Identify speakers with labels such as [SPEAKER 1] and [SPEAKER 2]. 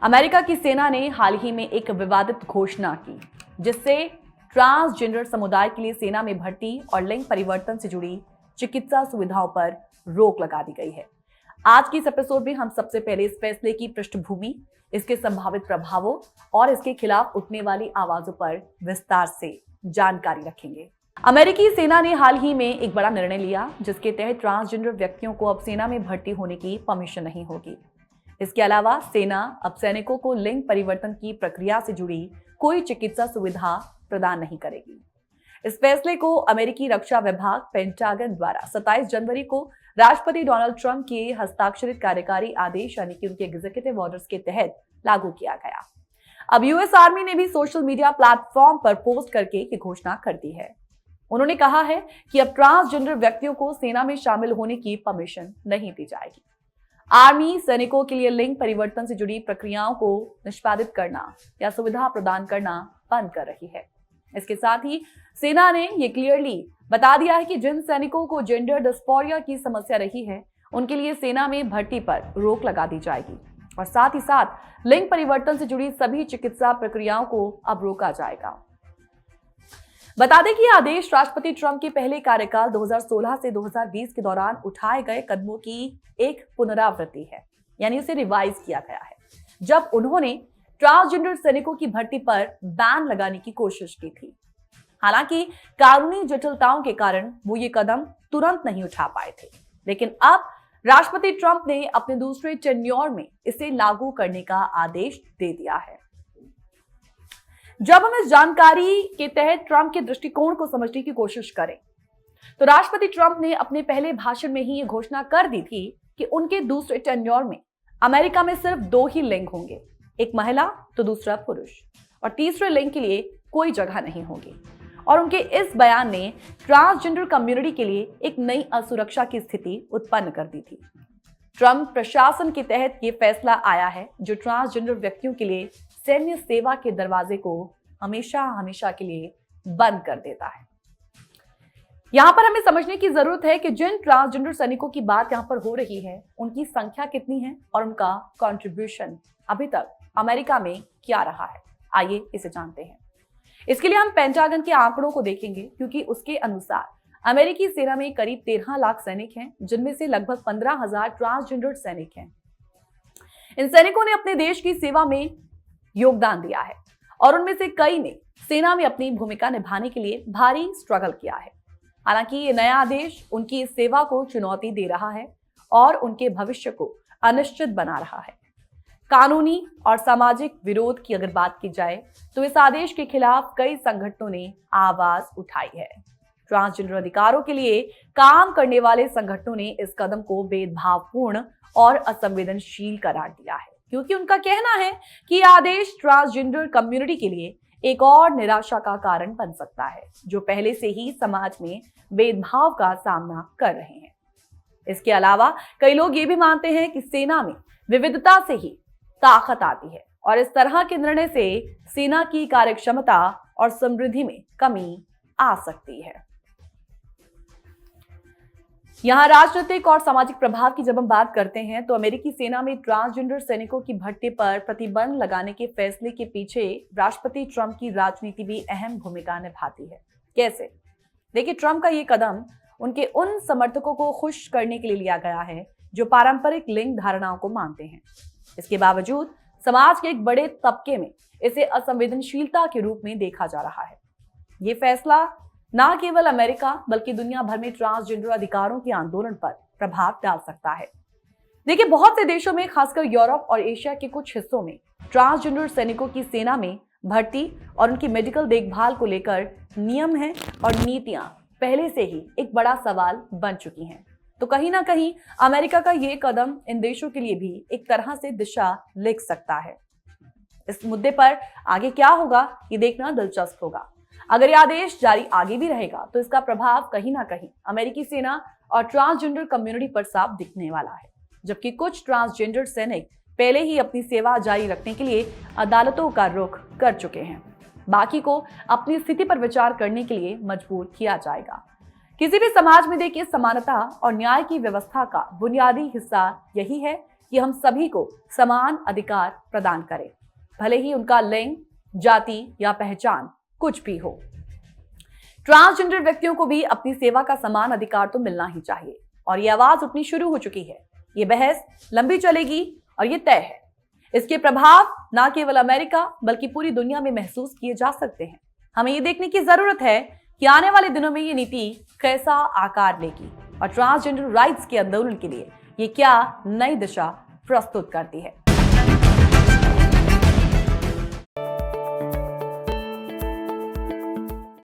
[SPEAKER 1] America की सेना ने हाल ही में एक विवादित घोषणा की, जिससे ट्रांसजेंडर समुदाय के लिए सेना में भर्ती और लिंग परिवर्तन से जुड़ी चिकित्सा सुविधाओं पर रोक लगा दी गई है। आज की इस एपिसोड में हम सबसे पहले इस फैसले की पृष्ठभूमि, इसके संभावित प्रभावों और इसके खिलाफ उठने वाली आवाजों पर विस्तार से जानकारी रखेंगे। अमेरिकी सेना ने हाल ही में एक बड़ा निर्णय लिया, जिसके तहत ट्रांसजेंडर व्यक्तियों को अब सेना में भर्ती होने की परमिशन नहीं होगी। इसके अलावा सेना अब सैनिकों को लिंग परिवर्तन की प्रक्रिया से जुड़ी कोई चिकित्सा सुविधा प्रदान नहीं करेगी। इस फैसले को अमेरिकी रक्षा विभाग पेंटागन द्वारा 27 जनवरी को राष्ट्रपति डोनाल्ड ट्रंप के हस्ताक्षरित कार्यकारी आदेश यानी कि उनके एग्जीक्यूटिव ऑर्डर्स के तहत लागू किया गया। अब यूएस आर्मी ने भी सोशल मीडिया प्लेटफॉर्म पर पोस्ट करके ये घोषणा कर दी है। उन्होंने कहा है कि अब ट्रांसजेंडर व्यक्तियों को सेना में शामिल होने की परमिशन नहीं दी जाएगी। आर्मी सैनिकों के लिए लिंग परिवर्तन से जुड़ी प्रक्रियाओं को निष्पादित करना या सुविधा प्रदान करना बंद कर रही है। इसके साथ ही सेना ने ये क्लियरली बता दिया है कि जिन सैनिकों को जेंडर डिस्फोरिया की समस्या रही है, उनके लिए सेना में भर्ती पर रोक लगा दी जाएगी और साथ ही साथ लिंग परिवर्तन से जुड़ी सभी चिकित्सा प्रक्रियाओं को अब रोका जाएगा। बता दें कि यह आदेश राष्ट्रपति ट्रंप के पहले कार्यकाल 2016 से 2020 के दौरान उठाए गए कदमों की एक पुनरावृत्ति है, यानी उसे रिवाइज किया गया है, जब उन्होंने ट्रांसजेंडर सैनिकों की भर्ती पर बैन लगाने की कोशिश की थी। हालांकि कानूनी जटिलताओं के कारण वो ये कदम तुरंत नहीं उठा पाए थे, लेकिन अब राष्ट्रपति ट्रंप ने अपने दूसरे टेन्योर में इसे लागू करने का आदेश दे दिया है। जब हम इस जानकारी के तहत ट्रंप के दृष्टिकोण को समझने की कोशिश करें, तो राष्ट्रपति ट्रंप ने अपने पहले भाषण में ही ये घोषणा कर दी थी कि उनके दूसरे टेन्योर में अमेरिका में सिर्फ 2 ही लिंग होंगे, एक महिला तो दूसरा पुरुष, और तीसरे लिंग के लिए कोई जगह नहीं होगी। और उनके इस बयान ने ट्रांसजेंडर कम्युनिटी के लिए एक नई असुरक्षा की स्थिति उत्पन्न कर दी थी। ट्रंप प्रशासन के तहत ये फैसला आया है, जो ट्रांसजेंडर व्यक्तियों के लिए सैन्य सेवा के दरवाजे को हमेशा हमेशा के लिए बंद कर देता है। यहां पर हमें समझने की जरूरत है कि जिन ट्रांसजेंडर सैनिकों की बात यहां पर हो रही है, उनकी संख्या कितनी है और उनका कंट्रीब्यूशन अभी तक अमेरिका में क्या रहा है। आइए इसे जानते हैं। इसके लिए हम पेंटागन के आंकड़ों को देखेंगे, क्योंकि उसके अनुसार अमेरिकी सेना में करीब 13 लाख सैनिक हैं, जिनमें से लगभग 15,000 ट्रांसजेंडर सैनिक हैं। इन सैनिकों ने अपने देश की सेवा में योगदान दिया है और उनमें से कई ने सेना में अपनी भूमिका निभाने के लिए भारी स्ट्रगल किया है। हालांकि ये नया आदेश उनकी इस सेवा को चुनौती दे रहा है और उनके भविष्य को अनिश्चित बना रहा है। कानूनी और सामाजिक विरोध की अगर बात की जाए, तो इस आदेश के खिलाफ कई संगठनों ने आवाज उठाई है। ट्रांसजेंडर अधिकारों के लिए काम करने वाले संगठनों ने इस कदम को भेदभावपूर्ण और असंवेदनशील करार दिया है, क्योंकि उनका कहना है कि यह आदेश ट्रांसजेंडर कम्युनिटी के लिए एक और निराशा का कारण बन सकता है, जो पहले से ही समाज में भेदभाव का सामना कर रहे हैं। इसके अलावा कई लोग ये भी मानते हैं कि सेना में विविधता से ही ताकत आती है और इस तरह के निर्णय से सेना की कार्यक्षमता और समृद्धि में कमी आ सकती है। यहाँ राजनीतिक और सामाजिक प्रभाव की जब हम बात करते हैं, तो अमेरिकी सेना में ट्रांसजेंडर सैनिकों की भर्ती पर प्रतिबंध लगाने के फैसले के पीछे राष्ट्रपति ट्रंप की राजनीति भी अहम भूमिका निभाती है। कैसे? देखिए, ट्रंप का ये कदम उनके उन समर्थकों को खुश करने के लिए लिया गया है जो पारंपरिक लिंग धारणाओं को मानते हैं। इसके बावजूद समाज के एक बड़े तबके में इसे असंवेदनशीलता के रूप में देखा जा रहा है। ये फैसला न केवल अमेरिका बल्कि दुनिया भर में ट्रांसजेंडर अधिकारों के आंदोलन पर प्रभाव डाल सकता है। देखिए, बहुत से देशों में, खासकर यूरोप और एशिया के कुछ हिस्सों में, ट्रांसजेंडर सैनिकों की सेना में भर्ती और उनकी मेडिकल देखभाल को लेकर नियम हैं और नीतियां पहले से ही एक बड़ा सवाल बन चुकी हैं। तो कहीं ना कहीं अमेरिका का ये कदम इन देशों के लिए भी एक तरह से दिशा लिख सकता है। इस मुद्दे पर आगे क्या होगा, ये देखना दिलचस्प होगा। अगर यह आदेश जारी आगे भी रहेगा, तो इसका प्रभाव कहीं ना कहीं अमेरिकी सेना और ट्रांसजेंडर कम्युनिटी पर साफ दिखने वाला है। जबकि कुछ ट्रांसजेंडर सैनिक पहले ही अपनी सेवा जारी रखने के लिए अदालतों का रुख कर चुके हैं, बाकी को अपनी स्थिति पर विचार करने के लिए मजबूर किया जाएगा। किसी भी समाज में देखिए, समानता और न्याय की व्यवस्था का बुनियादी हिस्सा यही है कि हम सभी को समान अधिकार प्रदान करें, भले ही उनका लिंग, जाति या पहचान कुछ भी हो। ट्रांसजेंडर व्यक्तियों को भी अपनी सेवा का समान अधिकार तो मिलना ही चाहिए और ये आवाज उठनी शुरू हो चुकी है। ये बहस लंबी चलेगी और ये तय है। इसके प्रभाव न केवल अमेरिका बल्कि पूरी दुनिया में महसूस किए जा सकते हैं। हमें ये देखने की जरूरत है कि आने वाले दिनों में ये नीति कैसा आकार लेगी और ट्रांसजेंडर राइट्स के आंदोलन के लिए ये क्या नई दिशा प्रस्तुत करती है।